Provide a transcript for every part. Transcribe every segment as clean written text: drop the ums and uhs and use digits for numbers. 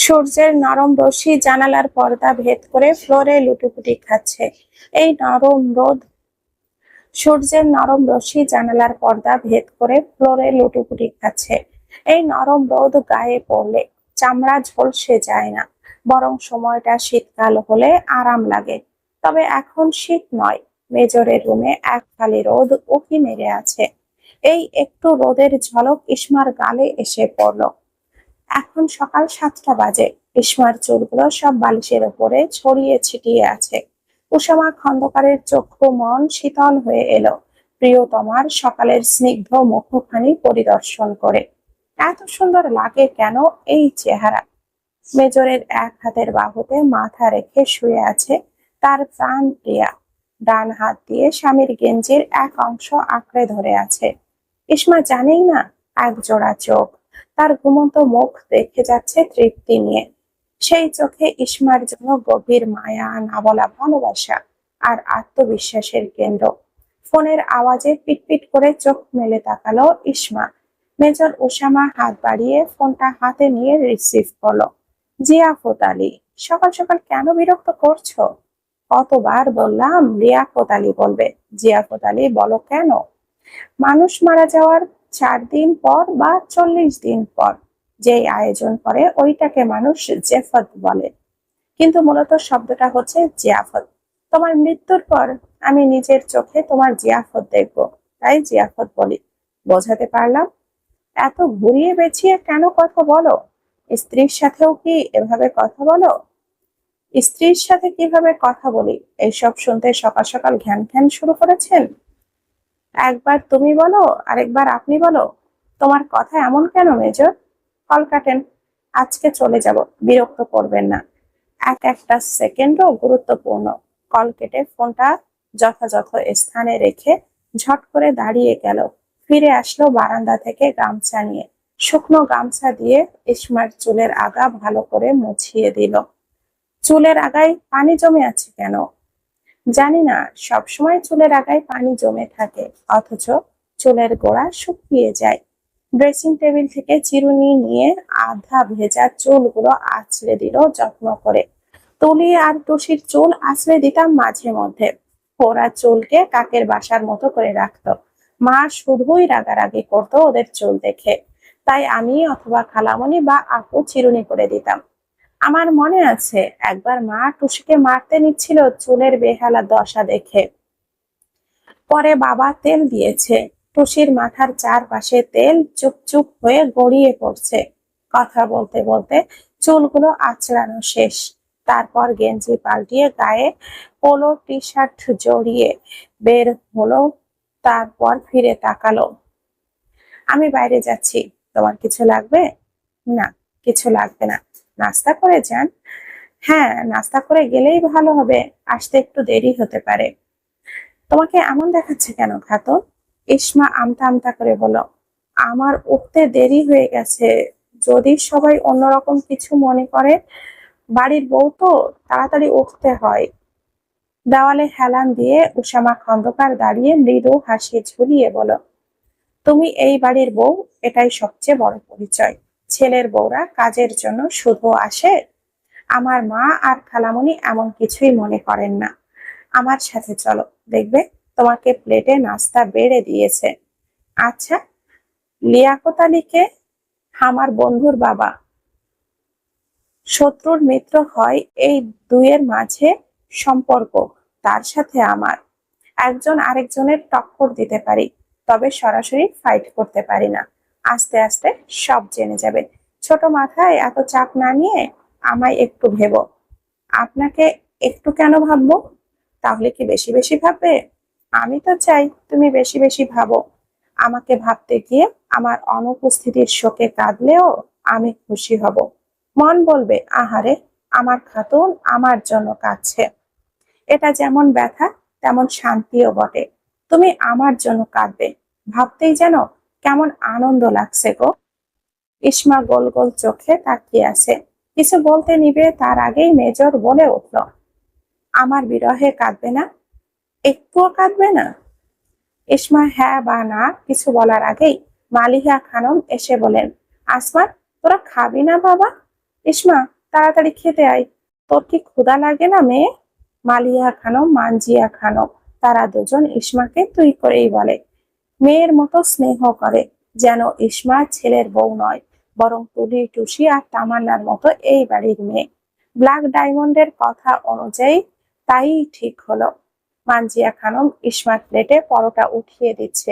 সূর্যের নরম রশ্মি জানালার পর্দা ভেদ করে ফ্লোরে লুটোপুটি খাচ্ছে। এই নরম রোদ সূর্যের নরম রশ্মি জানালার পর্দা ভেদ করে ফ্লোরে লুটোপুটি খাচ্ছে। এই নরম রোদ গায়ে পড়লে চামড়া ঝলসে যায় না, বরং সময়টা শীতকাল হলে আরাম লাগে। তবে এখন শীত নয়, মেজরের রুমে এক ফালি রোদ উঁকি মেরে আছে। এই একটু রোদের ঝলক ইসমার গালে এসে পড়ল। এখন সকাল 7টা বাজে। ইসমার চুলগুলো সব বালিশের উপরে ছড়িয়ে ছিটিয়ে আছে। উসামা খন্দকারের চক্ষু মন শীতল হয়ে এলো প্রিয়তমার সকালের স্নিগ্ধ মুখখানি পরিদর্শন করে। এত সুন্দর লাগে কেন এই চেহারা? মেজরের এক হাতের বাহুতে মাথা রেখে শুয়ে আছে তার প্রাণ প্রিয়া। ডান হাত দিয়ে স্বামীর গেঞ্জির এক অংশ আঁকড়ে ধরে আছে। ইসমা জানেই না, এক জোড়া চোখ তার ঘুমন্ত মুখ দেখে যাচ্ছে তৃপ্তি নিয়ে। সেই চোখে ইসমার জন্য গভীর মায়া, না বলা ভালোবাসা আর আত্মবিশ্বাসের কেন্দ্র। ফোনের আওয়াজে পিটপিট করে চোখ মেলে তাকালো ইসমা। মেজর ওসামা হাত বাড়িয়ে ফোনটা হাতে নিয়ে রিসিভ করলো। জিয়াফত আলী, সকাল সকাল কেন বিরক্ত করছো? কতবার বললাম লিয়াকত আলী বলবে, জিয়াফত আলী বলো কেন? মানুষ মারা যাওয়ার 4 দিন পর বা 40 দিন পর যেই আয়োজন করে ওইটাকে মানুষ জেফত বলে, কিন্তু মূলত শব্দটা হচ্ছে জিয়াফত। তোমার মৃত্যুর পর আমি নিজের চোখে তোমার জিয়াফত দেখব, তাই জিয়াফত বলি। বোঝাতে পারলাম? এত ঘুরিয়ে পেঁচিয়ে কেন কথা বলো? স্ত্রীর সাথেও কি এভাবে কথা বলো? স্ত্রীর সাথে কিভাবে কথা বলি এইসব শুনতে সকাল সকাল ঘ্যান ঘ্যান শুরু করেছেন? একবার তুমি বলো, আরেকবার আপনি বলো। তোমার কথা এমন কেন মেজর? কল কাটেন, আজকে চলে যাব, বিরক্ত করবেন না। এক একটা সেকেন্ডও গুরুত্বপূর্ণ। কল কেটে ফোনটা যথাযথ স্থানে রেখে ঝট করে দাঁড়িয়ে গেল। ফিরে আসলো বারান্দা থেকে গামছা নিয়ে। শুকনো গামছা দিয়ে ইসমার চুলের আগা ভালো করে মুছিয়ে দিল। চুলের আগায় পানি জমে আছে কেন? জানি না, সবসময় চুলের আগায় পানি জমে থাকে, অথচ চুলের গোড়া শুকিয়ে যায়। ড্রেসিং টেবিল থেকে চিরুনি নিয়ে আধা ভেজা চুলগুলো আঁচড়ে দিল যত্ন করে। তুলি আর টুসির চুল আঁচড়ে দিতাম মাঝে মধ্যে। ওরা চুলকে কাকের বাসার মতো করে রাখতো। মা শুধুই রাগারাগি করতো ওদের চুল দেখে, তাই আমি অথবা খালামণি বা আপু চিরুনি করে দিতাম। আমার মনে আছে একবার মা টুসিকে মারতে নিচ্ছিল চুলের বেহালা দশা দেখে। পরে বাবা তেল দিয়েছে, টুসির মাথার চারপাশে তেল চুপচুপ হয়ে গড়িয়ে পড়ছে। কথা বলতে বলতে চুলগুলো আঁচড়ানো শেষ। তারপর গেঞ্জি পাল্টিয়ে গায়ে পোলো টি শার্ট জড়িয়ে বের হলো। তারপর ফিরে তাকালো। আমি বাইরে যাচ্ছি, তোমার কিছু লাগবে? না, কিছু লাগবে না। নাস্তা করে যান। হ্যাঁ, নাস্তা করে গেলেই ভালো হবে, আসতে একটু দেরি হতে পারে। তোমাকে এমন দেখাচ্ছে কেন খাতুন? ইসমা আমতা আমতা করে বলল, আমার উঠতে দেরি হয়ে গেছে, যদি সবাই অন্যরকম কিছু মনে করে। বাড়ির বউ তো, তাড়াতাড়ি উঠতে হয়। দেওয়ালে হেলান দিয়ে উসামা খন্দকার দাঁড়িয়ে মৃদু হাসি ঝুলিয়ে বলল, তুমি এই বাড়ির বউ, এটাই সবচেয়ে বড় পরিচয়। ছেলের বউরা কাজের জন্য শুধু আসে। আমার মা আর খালামণি এমন কিছুই মনে করেন না। আমার সাথে চলো, দেখবে তোমাকে প্লেটে নাস্তা বেড়ে দিয়েছে। আচ্ছা, লিয়াকত আলীকে? আমার বন্ধুর বাবা। শত্রুর মিত্র হয় এই দুইয়ের মাঝে সম্পর্ক। তার সাথে আমার। একজন আরেকজনের টক্কর দিতে পারি, তবে সরাসরি ফাইট করতে পারি না। আস্তে আস্তে সব জেনে যাবে। ছোট মাথায় এত চাপ না নিয়ে আমায় একটু ভেবো। আপনাকে একটু কেন ভাববো? তাহলে কি বেশি বেশি ভাববে? আমি তো চাই তুমি বেশি বেশি ভাবো। আমাকে ভাবতে গিয়ে আমার অনুপস্থিতির শোকে কাঁদলেও আমি খুশি হব। মন বলবে, আহারে, আমার খাতুন আমার জন্য কাঁদছে। এটা যেমন ব্যথা তেমন শান্তিও বটে। তুমি আমার জন্য কাঁদবে ভাবতেই যেন কেমন আনন্দ লাগছে গো। ইসমা গোল গোল চোখে তাকিয়ে আছে। কিছু বলতে নিবে তার আগেই মেজর বলে উঠল, আমার বিরহে কাঁদবে না? একটুও কাঁদবে না? ইসমা হ্যাঁ বা না কিছু বলার আগেই মালিহা খানম এসে বলেন, আসমান, তোরা খাবি না বাবা? ইসমা তাড়াতাড়ি খেতে আয়। তোর কি ক্ষুধা লাগে না মেয়ে? মালিয়া খানম, মানজিয়া খানম, তারা দুজন ইসমাকে তুই করেই বলে। মেয়ের মতো স্নেহ করে, যেন ইসমা ছেলের বউ নয়, বরং টুলি, টুসি আর তামান্নার মতো এই বাড়ির মেয়ে। ব্ল্যাক ডায়মন্ডের কথা অনুযায়ী তাই ঠিক হলো। মানজিয়া খানম ইসমার প্লেটে পরোটা উঠিয়ে দিচ্ছে,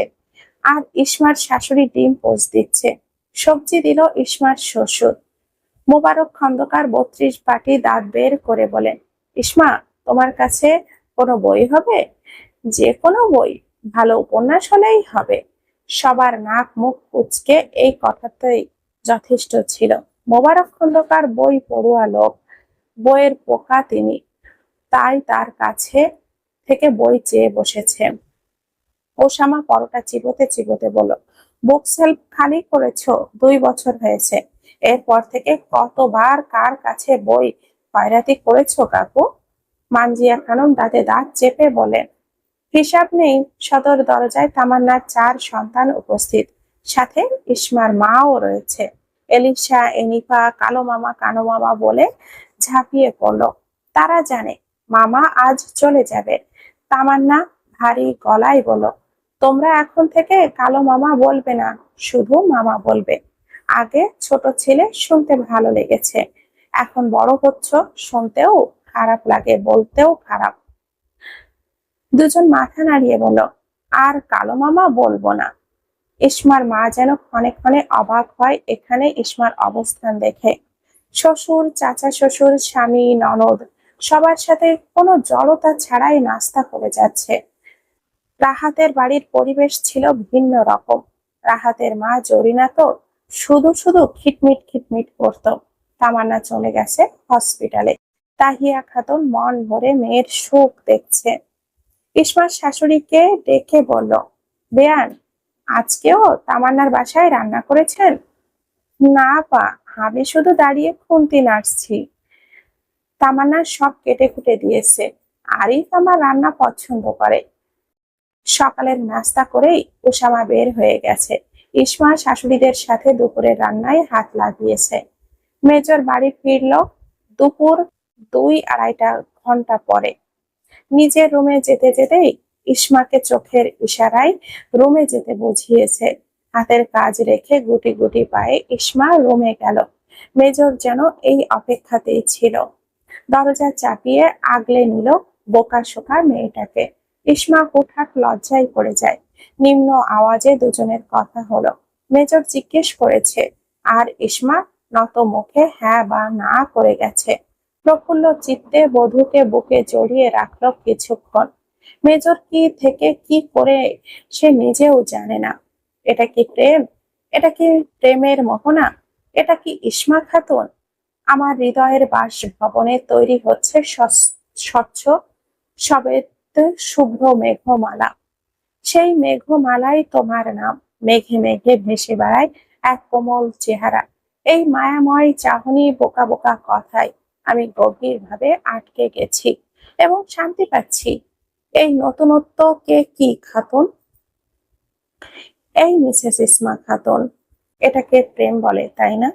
আর ইসমার শাশুড়ি ডিম পোচ দিচ্ছে। সবজি দিল ইসমার শ্বশুর। মোবারক খন্দকার 32 পাটি দাঁত বের করে বলেন, ইসমা, তোমার কাছে কোনো বই হবে? যে কোনো বই, ভালো উপন্যাস হলেই হবে। সবার নাক মুখ কুঁচকে এই কথাতেই যথেষ্ট ছিল। মোবারক খন্দকার বই পড়ুয়া লোক, বইয়ের পোকা তিনি, তাই তার কাছে থেকে বই চেয়ে বসেছে। ওসামা পরোটা চিবোতে চিবোতে বলল, বুক সেলফ খালি করেছো 2 বছর হয়েছে। এরপর থেকে কতবার কার কাছে বই খয়রাতি করেছো কাকু? মানজিয়া খানম দাঁতে দাঁত চেপে বলেন, হিসাব নেই। সদর দরজায় তামান্নার 4 সন্তান উপস্থিত, সাথে ইসমার মাও রয়েছে। এলিশা, এনিফা কালো মামা কানো মামা বলে ঝাঁপিয়ে পড়লো। তারা জানে মামা আজ চলে যাবে। তামান্না ভারী গলায় বলল, তোমরা এখন থেকে কালো মামা বলবে না, শুধু মামা বলবে। আগে ছোট ছেলে, শুনতে ভালো লেগেছে, এখন বড় হচ্ছ, শুনতেও খারাপ লাগে, বলতেও খারাপ। দুজন মাথা নাড়িয়ে বলল, আর কালো মামা বলবো না। ইসমার মা যেন ক্ষণে ক্ষণে অবাক হয় এখানে ইসমার অবস্থান দেখে। শ্বশুর, চাচা শ্বশুর, স্বামী, ননদ, সবার সাথে কোনো জড়তা ছাড়াই নাস্তা করে যাচ্ছে। রাহাতের বাড়ির পরিবেশ ছিল ভিন্ন রকম। রাহাতের মা জরিনা তো শুধু শুধু খিটমিট খিটমিট করতো। তামান্না চলে গেছে হসপিটালে। তাহিয়া খাতুন মন ভরে মেয়ের সুখ দেখছে। ইসমার শাশুড়িকে ডেকে বলল, বেয়ান, আজকেও তামান্নার বাসায় রান্না করেছেন? না পা, আমি শুধু দাঁড়িয়ে খুন্তি নাড়ছি। তামান্না সব কেটে কুটে দিয়েছে। আরিফ আমার রান্না পছন্দ করে। সকালের নাস্তা করেই ওসামা বের হয়ে গেছে। ইসমা শাশুড়িদের সাথে দুপুরের রান্নায় হাত লাগিয়েছে। মেজর বাড়ি ফিরল দুপুর 2-2.5 ঘন্টা পরে। নিজের রুমে যেতে যেতেই ইসমাকে চোখের ইশারায় রুমে যেতে বুঝিয়েছে। হাতের কাজ রেখে গুটি গুটি পায়ে ইসমা রুমে গেল। মেজর যেন এই অপেক্ষাতেই ছিল। দরজা চাপিয়ে আগলে নিল বোকা শোকা মেয়েটাকে। ইসমা হুটহাট লজ্জায় পড়ে যায়। নিম্ন আওয়াজে দুজনের কথা হলো। মেজর জিজ্ঞেস করেছে, আর ইসমা নত মুখে হ্যাঁ বা না করে গেছে। প্রফুল্ল চিত্তে বধূকে বুকে জড়িয়ে রাখলো কিছুক্ষণ। মেজর কি থেকে কি করে সে নিজেও জানে না। এটা কি প্রেম? এটা কি প্রেমের মোহনা? এটা কি ইসমা খাতুন? আমার হৃদয়ের বাসভবনে তৈরি হচ্ছে স্বচ্ছ শ্বেত শুভ্র মেঘমালা। সেই মেঘমালাই তোমার নাম। মেঘে মেঘে ভেসে বেড়ায় এক কোমল চেহারা। এই মায়াময় চাহনি, বোকা বোকা কথায় আমি গভীরভাবে আটকে গেছি এবং শান্তি পাচ্ছি। এই নতুনত্ব কে কি খাতুন? এই মিসেস ইসমা খাতুন, এটাকে প্রেম বলে, তাই না?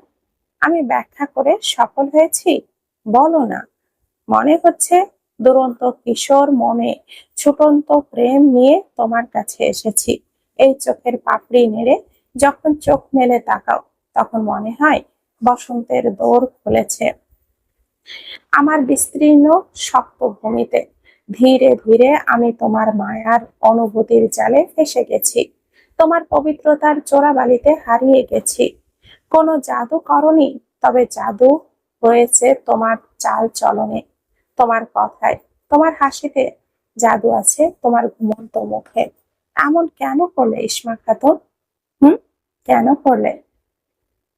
আমি ব্যাখ্যা করে সফল হয়েছি? বলো না। মনে হচ্ছে দুরন্ত কিশোর মনে ছুটন্ত প্রেম নিয়ে তোমার কাছে এসেছি। এই চোখের পাপড়ি নেড়ে যখন চোখ মেলে তাকাও, তখন মনে হয় বসন্তের দোর খুলেছে আমার বিস্তীর্ণ শক্ত ভূমিতে। ধীরে ধীরে আমি তোমার মায়ার অনুভূতির জালে ফেসে গেছি। তোমার পবিত্রতার চোরাবালিতে হারিয়ে গেছি। কোনো জাদু করনি, তবে জাদু হয়েছে তোমার চাল চলনে, তোমার কথায়, তোমার হাসিতে জাদু আছে, তোমার ঘুমন্ত মুখে। এমন কেন করলে ইসমা খাতুন? হুম, কেন করলে?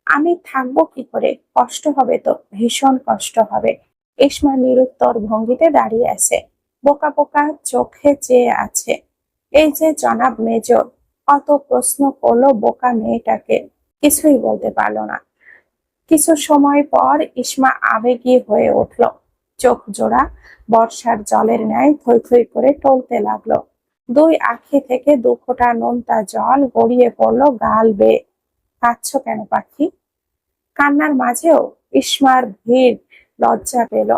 আমি থাকবো কি করে? কষ্ট হবে তো, ভীষণ কষ্ট হবে। ইসমা নিরুত্তর ভঙ্গিতে দাঁড়িয়ে আছে, বোকা বোকা চোখে চেয়ে আছে। এই যে জনাব মেজর, কত প্রশ্ন করলো বোকা মেয়েটাকে, কিছুই বলতে পারলো না। কিছু সময় পর ইসমা আবেগী হয়ে উঠল। চোখ জোড়া বর্ষার জলের ন্যায় থই থই করে টলতে লাগলো। 2 আঁখি থেকে 2 ফোঁটা নোনতা জল গড়িয়ে পড়লো গাল বেয়ে। কাঁদছো কেন পাখি? কান্নার মাঝেও ইসমার ভিড় লজ্জা পেল।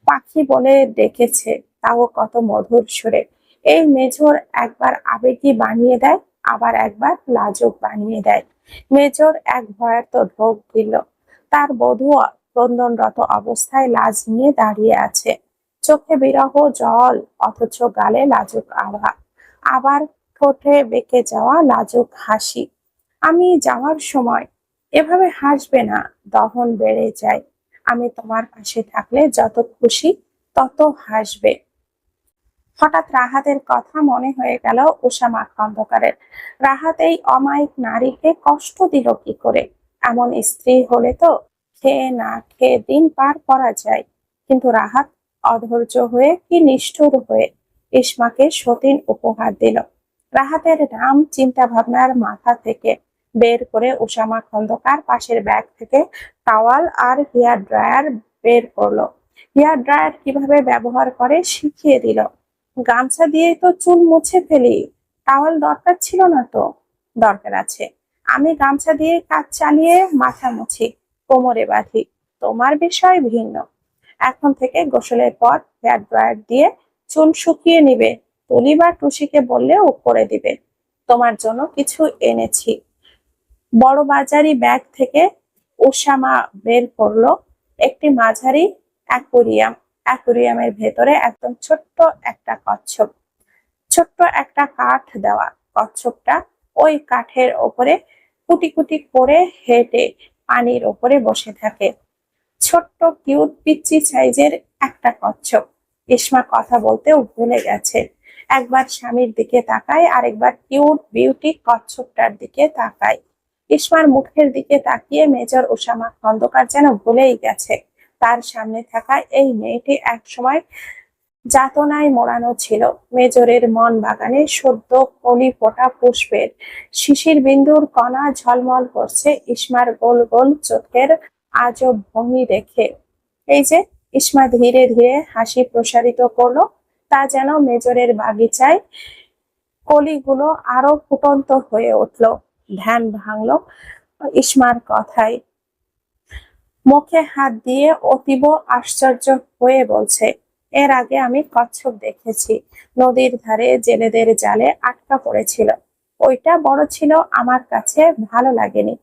পাখি বলে ডেকেছে, তাও কত মধুর সুরে। এই মেজর একবার আবেগী বানিয়ে দেয়, আবার একবার লাজুক বানিয়ে দেয়। মেজর এক ভয়ার্ত ঢোক দিল। তার বধূ ক্রন্দনরত অবস্থায় লাজ নিয়ে দাঁড়িয়ে আছে, চোখে বিরহ জল, অথচ গালে লাজুক আভা। আবার ঠোঁটে বেঁকে যাওয়া লাজুক হাসি। আমি যাওয়ার সময় এভাবে হাসবে না, দহন বেড়ে যায়। আমি তোমার পাশে থাকলে যত খুশি তত হাসবে। হঠাৎ রাহাতের কথা মনে হয়ে গেল উসামা খন্দকারের। রাহাত এই অমায়িক নারীকে কষ্ট দিল কি করে? এমন স্ত্রী হলে তো খেয়ে না খেয়ে দিন পার করা যায়। কিন্তু রাহাত অধৈর্য হয়ে কি নিষ্ঠুর হয়ে ইসমাকে সতীন উপহার দিল। রাহাতের নাম চিন্তা ভাবনার মাথা থেকে বের করে উসামা খন্দকার পাশের ব্যাগ থেকে টাওয়াল আর হেয়ার ড্রায়ার বের করলো। হেয়ার ড্রায়ার কিভাবে ব্যবহার করে শিখিয়ে দিল। গামছা দিয়ে তো চুল মুছে ফেলি, টাওয়াল দরকার ছিল না তো? দরকার আছে। আমি গামছা দিয়ে কাজ চালিয়ে মাথা মুছি, কোমরে বাঁধি। তোমার বিষয় ভিন্ন। এখন থেকে গোসলের পর হেয়ার ড্রায়ার দিয়ে চুল শুকিয়ে নিবে। তুলি বা টুসিকে বললে ও করে দিবে। তোমার জন্য কিছু এনেছি। বড় বাজারি ব্যাগ থেকে ওসামা বের করলো একটি মাঝারি অ্যাকুরিয়াম। অ্যাকুরিয়ামের ভেতরে একদম ছোট্ট একটা কচ্ছপ, ছোট্ট একটা কাঠ দেওয়া। কচ্ছপটা ওই কাঠের ওপরে কুটি কুটি করে হেঁটে পানির ওপরে বসে থাকে। ছোট্ট কিউট পিচ্চি সাইজের একটা কচ্ছপ। ইসমা কথা বলতেও ভুলে গেছে। একবার স্বামীর দিকে তাকায়, আরেকবার কিউট বিউটি কচ্ছপটার দিকে তাকায়। ইসমার মুখের দিকে তাকিয়ে মেজর ওসামা খন্দকার যেন ভুলেই গেছে তার সামনে থাকা এই মেয়েটি একসময় যাতনায় মোড়ানো ছিল। মেজরের মন বাগানে সদ্য কলি ফোটা পুষ্পের শিশির বিন্দুর কণা ঝলমল করছে ইসমার গোল গোল চোখের আজব ভঙ্গি দেখে। এই যে ইসমা ধীরে ধীরে হাসি প্রসারিত করলো, তা যেন মেজরের বাগিচায় কলিগুলো আরো ফুটন্ত হয়ে উঠলো। ধ্যান ভাঙলো ইসমার কথায়। মুখে হাত দিয়ে অতীব আশ্চর্য হয়ে বলছে, এর আগে আমি কচ্ছপ দেখেছি, নদীর ধারে জেলেদের জালে আটকা পড়েছিল। ওইটা বড় ছিল, আমার কাছে ভালো লাগেনি।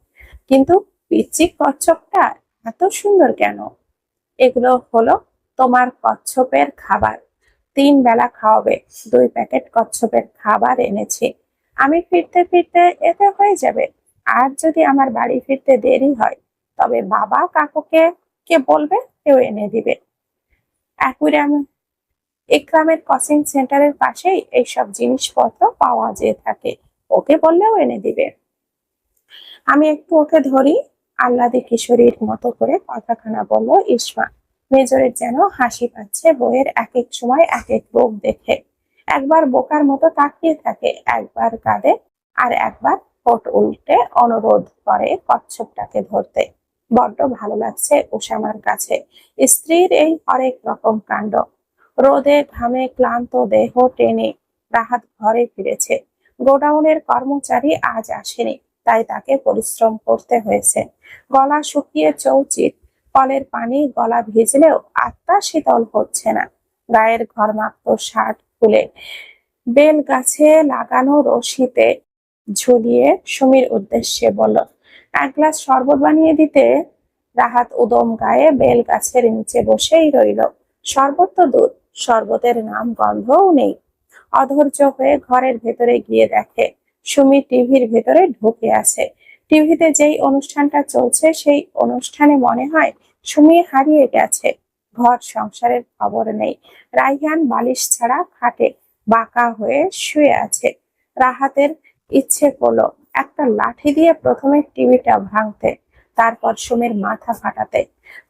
কিন্তু পিচ্চি কচ্ছপটা এত সুন্দর কেন? এগুলো হলো তোমার কচ্ছপের খাবার। 3 বেলা খাওয়াবে। 2 প্যাকেট কচ্ছপের খাবার এনেছি। আমি ফিরতে ফিরতে এতে হয়ে যাবে। আর যদি আমার বাড়ি ফিরতে দেরি হয়, তবে বাবা কাকুকে কে বলবে, কেউ এনে দিবে। অ্যাকুরিয়াম ইকরামের কোচিং সেন্টারের পাশেই এইসব জিনিসপত্র পাওয়া যেয়ে থাকে, ওকে বললেও এনে দিবে। আমি একটু ওকে ধরি, আহ্লাদী কিশোরীর মতো করে কথাখানা বলল ইসমা। মেজরের যেন হাসি পাচ্ছে বইয়ের এক এক সময় এক এক রূপ দেখে। একবার বোকার মতো তাকিয়ে থাকে, একবার কাঁদে, আর একবার ঠোঁট উল্টে অনুরোধ করে কচ্ছপটাকে ধরতে। বড্ড ভালো লাগছে ওসামার কাছে স্ত্রীর এই হরেক রকম কাণ্ড। রোদে ঘামে ক্লান্ত দেহ টেনে রাহাত ঘরে ফিরেছে। গোডাউনের কর্মচারী আজ আসেনি, তাই তাকে পরিশ্রম করতে হয়েছে। গলা শুকিয়ে চৌচির, কলের পানি গলা ভিজলেও আত্মা শীতল হচ্ছে না। গায়ের ঘরমাক্ত শার্ট খুলে বেল গাছে লাগানো রশিতে ঝুলিয়ে সুমির উদ্দেশ্যে বলল, 1 গ্লাস শরবত বানিয়ে দিতে। রাহাত উদম গায়ে বেল গাছের নিচে বসেই রইল। শরবত তো দুধ, শরবতের নাম গন্ধও নেই। অধৈর্য হয়ে ঘরের ভেতরে গিয়ে দেখে সুমি টিভির ভেতরে ঢুকে আছে। টিভিতে যেই অনুষ্ঠানটা চলছে সেই অনুষ্ঠানে মনে হয় সুমি হারিয়ে গেছে। ঘর সংসারের খবর নেই। রাইহান বালিশ ছাড়া খাটে বাঁকা হয়ে শুয়ে আছে। রাহাতের ইচ্ছে করলো একটা লাঠি দিয়ে প্রথমে টিভিটা ভাঙতে, তারপর সুমির মাথা ফাটাতে।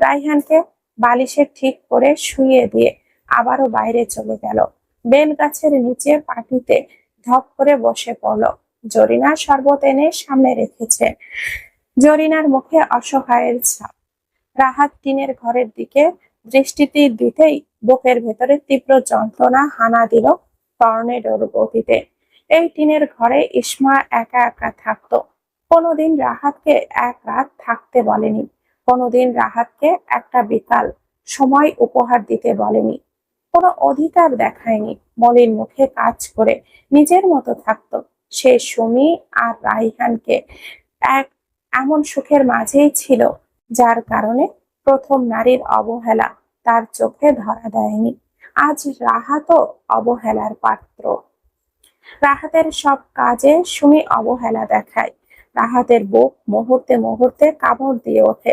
রাইহানকে বালিশে ঠিক করে শুইয়ে দিয়ে আবারও বাইরে চলে গেল। বেল গাছের নিচে পাটিতে ধপ করে বসে পড়ল। জরিনা শরবত এনে সামনে রেখেছে। জরিনার মুখে অসহায়ের ছাপ। রাহাত টিনের ঘরের দিকে দৃষ্টিটি দিতেই বুকের ভেতরে তীব্র যন্ত্রণা হানা দিল টর্নেডোর গতিতে। এই টিনের ঘরে ইসমা একা একা থাকতো। কোনোদিন রাহাতকে এক রাত থাকতে বলেনি। কোনোদিন রাহাতকে একটা বিকাল সময় উপহার দিতে বলেনি, কোনো অধিকার দেখায়নি। মলিন মুখে কাজ করে নিজের মতো থাকতো। সে সুমি আর রাইহানকে এক এমন সুখের মাঝেই ছিল যার কারণে প্রথম নারীর অবহেলা তার চোখে ধরা দেয়নি। আজ রাহাতও অবহেলার পাত্র। রাহাতের সব কাজে সুমি অবহেলা দেখায়। রাহাতের বুক মুহূর্তে মুহূর্তে কামড় দিয়ে ওঠে।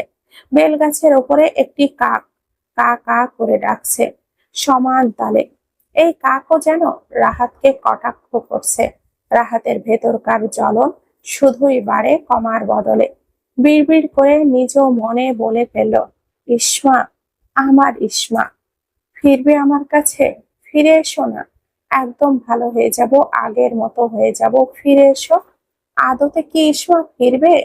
বেলগাছের ওপরে একটি কাক কা কা করে ডাকছে সমান তালে। এই কাকও যেন রাহাতকে কটাক্ষ করছে। রাহাতের ভেতরকার জ্বলন শুধুই বাড়ে কমার বদলে। বিড়বিড় করে নিজ মনে বলে ফেলল, ইসমা, আমার ইসমা, ফিরবে আমার কাছে? ফিরে এসো না, একদম ভালো হয়ে যাব, আগের মতো হয়ে যাব, ফিরে এসো। আদতে কি ইসমা ফিরবে?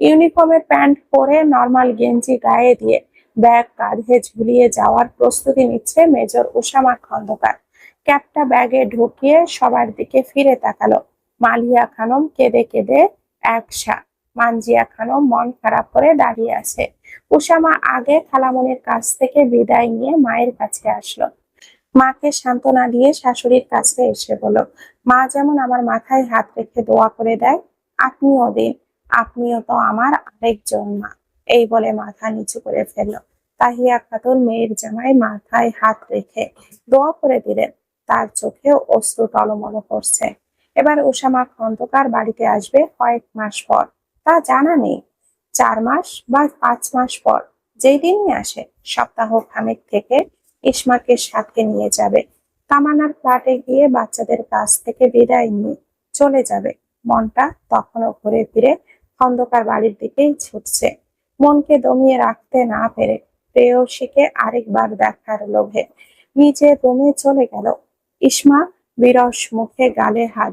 ইউনিফর্মে প্যান্ট পরে নর্মাল গেঞ্জি গায়ে দিয়ে ব্যাগ কাঁধে ঝুলিয়ে যাওয়ার প্রস্তুতি নিচ্ছে মেজর উসামা খন্দকার। ক্যাপটা ব্যাগে ঢুকিয়ে সবার দিকে ফিরে তাকালো। মালিয়া খানম কেঁদে কেঁদে একসা, মানজিয়া খানম মন খারাপ করে দাঁড়িয়ে আছে। উসামা আগে খালামণির কাছ থেকে বিদায় নিয়ে মায়ের কাছে আসলো। মাকে সান্ত্বনা দিয়ে শাশুড়ির কাছে এসে বলল, মা যেমন আমার মাথায় হাত রেখে দোয়া করে দেয়, আপনিও দিন, আপনিও তো আমার আরেকজন মা। এই বলে মাথা নিচু করে ফেলল। তাহিয়া খাতুন মেয়ের জামাই মাথায় হাত রেখে দোয়া করে দিলেন। তার চোখেও অশ্রু টলমল করছে। এবার উসামা খন্দকার বাড়িতে আসবে কয়েক মাস পর, তা জানা নেই। 4 মাস বা 5 মাস পর, যেই দিনই আসে, সপ্তাহ খানেক থেকে ইসমাকে সাথে নিয়ে যাবে। তামান্নার ফ্ল্যাটে গিয়ে বাচ্চাদের কাছ থেকে বিদায় নিয়ে চলে যাবে। মনটা তখনও ঘুরে ফিরে খন্দকার বাড়ির দিকেই ছুটছে। মনকে দমিয়ে রাখতে না পেরে প্রেয়সীকে আরেকবার দেখার লোভে নিজের রুমে চলে গেল। ইসমা বিরস মুখে গালে হাত